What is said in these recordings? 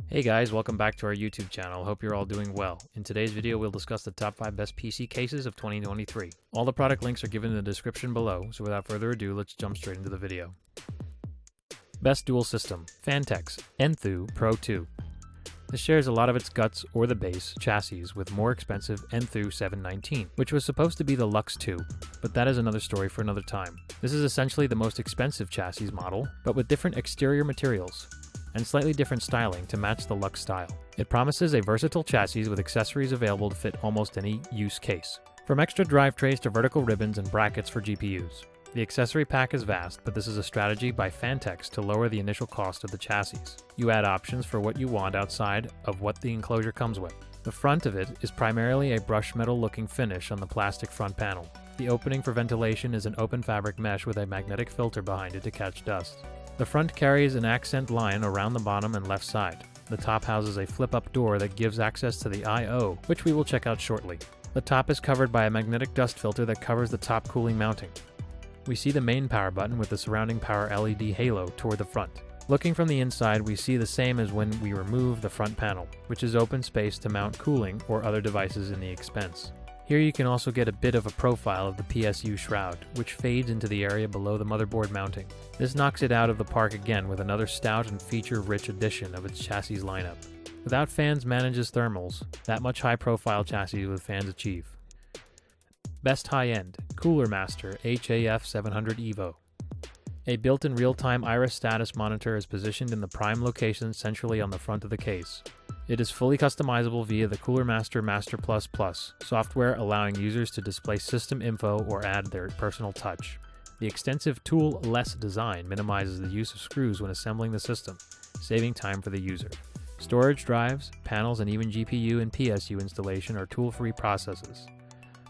Hey guys, welcome back to our YouTube channel. Hope you're all doing well. In today's video, we'll discuss the top 5 best PC cases of 2023. All the product links are given in the description below, so without further ado, let's jump straight into the video. Best dual system, Phanteks Enthoo Pro II. This shares a lot of its guts or the base chassis with more expensive Enthoo 719, which was supposed to be the Luxe II, but that is another story for another time. This is essentially the most expensive chassis model, but with different exterior materials and slightly different styling to match the Luxe style. It promises a versatile chassis with accessories available to fit almost any use case, from extra drive trays to vertical ribbons and brackets for GPUs. The accessory pack is vast, but this is a strategy by Phanteks to lower the initial cost of the chassis. You add options for what you want outside of what the enclosure comes with. The front of it is primarily a brushed metal looking finish on the plastic front panel. The opening for ventilation is an open fabric mesh with a magnetic filter behind it to catch dust. The front carries an accent line around the bottom and left side. The top houses a flip-up door that gives access to the I/O, which we will check out shortly. The top is covered by a magnetic dust filter that covers the top cooling mounting. We see the main power button with the surrounding power LED halo toward the front. Looking from the inside, we see the same as when we remove the front panel, which is open space to mount cooling or other devices in the expanse. Here you can also get a bit of a profile of the PSU shroud, which fades into the area below the motherboard mounting. This knocks it out of the park again with another stout and feature-rich addition of its chassis lineup. Without fans manages thermals, that much high-profile chassis with fans achieve. Best high-end, Cooler Master HAF 700 EVO. A built-in real-time iris status monitor is positioned in the prime location centrally on the front of the case. It is fully customizable via the Cooler Master Master Plus Plus software, allowing users to display system info or add their personal touch. The extensive tool-less design minimizes the use of screws when assembling the system, saving time for the user. Storage drives, panels, and even GPU and PSU installation are tool-free processes.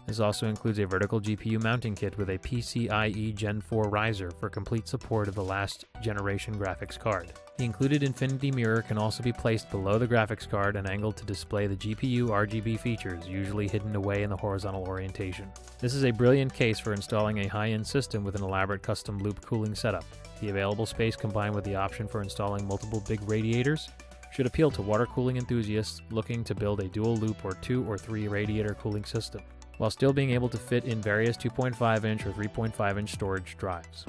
This also includes a vertical GPU mounting kit with a PCIe Gen 4 riser for complete support of the last generation graphics card. The included infinity mirror can also be placed below the graphics card and angled to display the GPU RGB features, usually hidden away in the horizontal orientation. This is a brilliant case for installing a high-end system with an elaborate custom loop cooling setup. The available space combined with the option for installing multiple big radiators should appeal to water cooling enthusiasts looking to build a dual loop or 2 or 3 radiator cooling system, while still being able to fit in various 2.5-inch or 3.5-inch storage drives.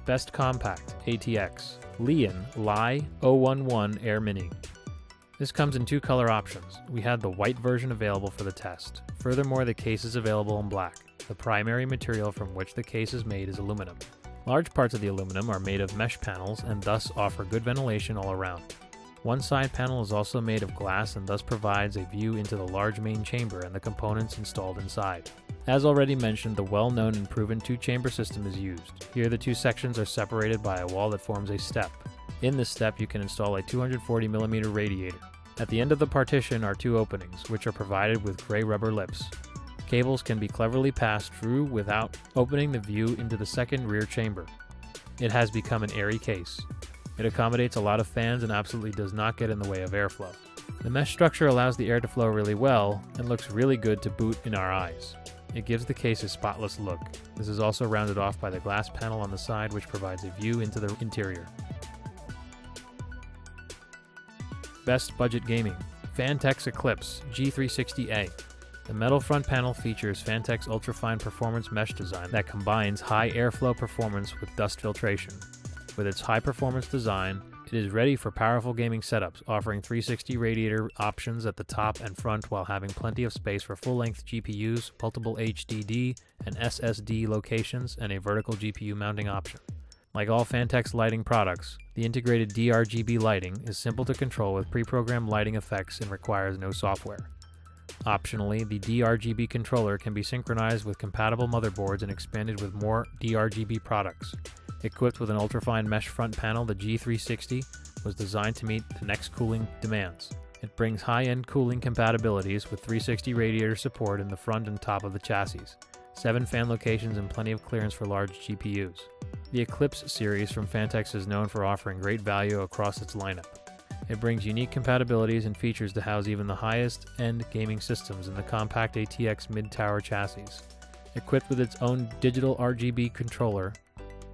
Best Compact ATX Lian 011 Air Mini. This comes in 2 color options. We had the white version available for the test. Furthermore, the case is available in black. The primary material from which the case is made is aluminum. Large parts of the aluminum are made of mesh panels and thus offer good ventilation all around. One side panel is also made of glass and thus provides a view into the large main chamber and the components installed inside. As already mentioned, the well-known and proven 2-chamber system is used. Here the 2 sections are separated by a wall that forms a step. In this step you can install a 240mm radiator. At the end of the partition are 2 openings, which are provided with gray rubber lips. Cables can be cleverly passed through without opening the view into the second rear chamber. It has become an airy case. It accommodates a lot of fans and absolutely does not get in the way of airflow. The mesh structure allows the air to flow really well and looks really good to boot in our eyes. It gives the case a spotless look. This is also rounded off by the glass panel on the side, which provides a view into the interior. Best Budget Gaming Phanteks Eclipse G360A. The metal front panel features Phanteks ultrafine performance mesh design that combines high airflow performance with dust filtration. With its high-performance design, it is ready for powerful gaming setups, offering 360 radiator options at the top and front while having plenty of space for full-length GPUs, multiple HDD and SSD locations, and a vertical GPU mounting option. Like all Phanteks lighting products, the integrated DRGB lighting is simple to control with pre-programmed lighting effects and requires no software. Optionally, the DRGB controller can be synchronized with compatible motherboards and expanded with more DRGB products. Equipped with an ultrafine mesh front panel, the G360 was designed to meet the next cooling demands. It brings high-end cooling compatibilities with 360 radiator support in the front and top of the chassis, 7 fan locations and plenty of clearance for large GPUs. The Eclipse series from Phanteks is known for offering great value across its lineup. It brings unique compatibilities and features to house even the highest-end gaming systems in the compact ATX mid-tower chassis. Equipped with its own digital RGB controller,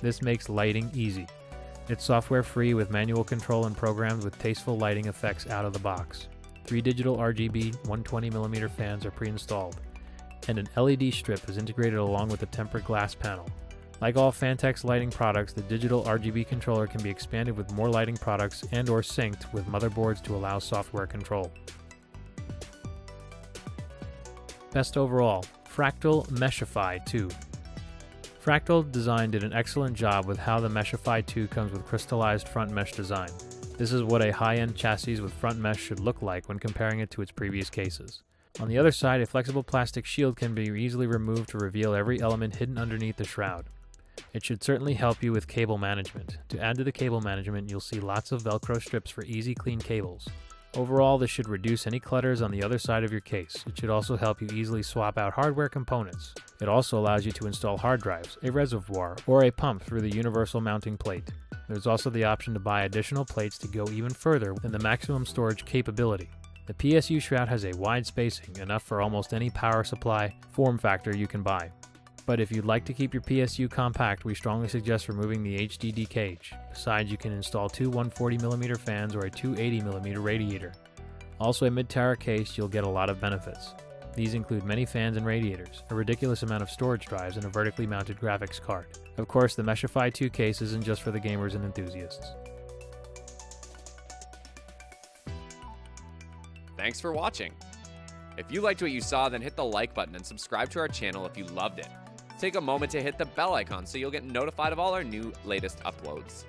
this makes lighting easy. It's software free with manual control and programmed with tasteful lighting effects out of the box. 3 digital RGB 120mm fans are pre-installed, and an LED strip is integrated along with the tempered glass panel. Like all Phanteks lighting products, the digital RGB controller can be expanded with more lighting products and/or synced with motherboards to allow software control. Best overall, Fractal Meshify II. Fractal Design did an excellent job with how the Meshify II comes with crystallized front mesh design. This is what a high-end chassis with front mesh should look like when comparing it to its previous cases. On the other side, a flexible plastic shield can be easily removed to reveal every element hidden underneath the shroud. It should certainly help you with cable management. To add to the cable management, you'll see lots of Velcro strips for easy clean cables. Overall, this should reduce any clutters on the other side of your case. It should also help you easily swap out hardware components. It also allows you to install hard drives, a reservoir, or a pump through the universal mounting plate. There's also the option to buy additional plates to go even further than the maximum storage capability. The PSU shroud has a wide spacing, enough for almost any power supply form factor you can buy. But if you'd like to keep your PSU compact, we strongly suggest removing the HDD cage. Besides, you can install 2 140mm fans or a 280mm radiator. Also a mid-tower case, you'll get a lot of benefits. These include many fans and radiators, a ridiculous amount of storage drives, and a vertically mounted graphics card. Of course, the Meshify 2 case isn't just for the gamers and enthusiasts. Thanks for watching. If you liked what you saw, then hit the like button and subscribe to our channel if you loved it. Take a moment to hit the bell icon so you'll get notified of all our new latest uploads.